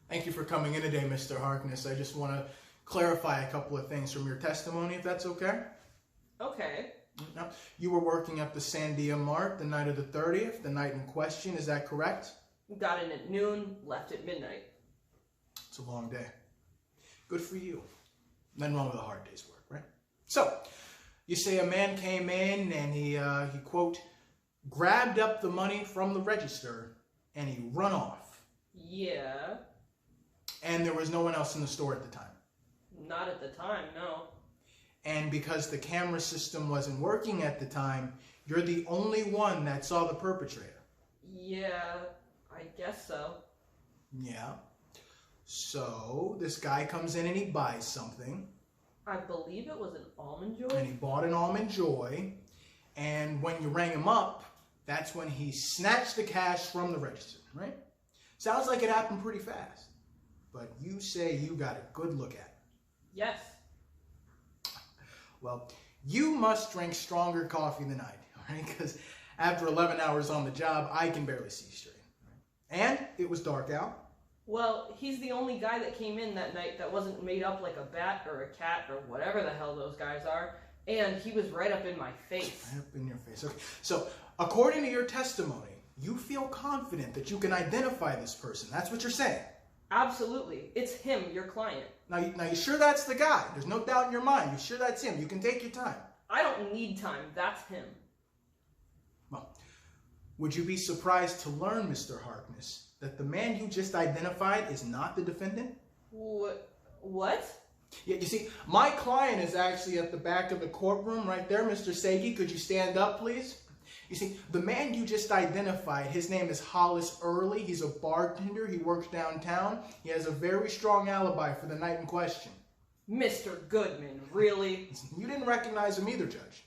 Thank you for coming in today, Mr. Harkness. I just want to clarify a couple of things from your testimony, if that's okay. Okay. Now, you were working at the Sandia Mart the night of the 30th, the night in question, is that correct? Got in at noon, left at midnight. It's a long day. Good for you. Nothing wrong with a hard day's work, right? So, you say a man came in and he quote, grabbed up the money from the register and he run off. Yeah. And there was no one else in the store at the time. Not at the time, no. And because the camera system wasn't working at the time, you're the only one that saw the perpetrator. Yeah, I guess so. Yeah. So, this guy comes in and he buys something. I believe it was an Almond Joy. And he bought an Almond Joy. And when you rang him up, that's when he snatched the cash from the register, right? Sounds like it happened pretty fast. But you say you got a good look at it. Yes. Well, you must drink stronger coffee than I do, right? Because after 11 hours on the job, I can barely see straight. Right? And it was dark out. Well, he's the only guy that came in that night that wasn't made up like a bat or a cat or whatever the hell those guys are. And he was right up in my face. Right up in your face. Okay. So, according to your testimony, you feel confident that you can identify this person. That's what you're saying. Absolutely. It's him, your client. Now, you sure that's the guy? There's no doubt in your mind. You sure that's him? You can take your time. I don't need time. That's him. Well, would you be surprised to learn, Mr. Harkness, that the man you just identified is not the defendant? What? Yeah, you see, my client is actually at the back of the courtroom right there. Mr. Sagi, could you stand up, please? You see, the man you just identified, his name is Hollis Early. He's a bartender. He works downtown. He has a very strong alibi for the night in question. Mr. Goodman, really? You didn't recognize him either, Judge.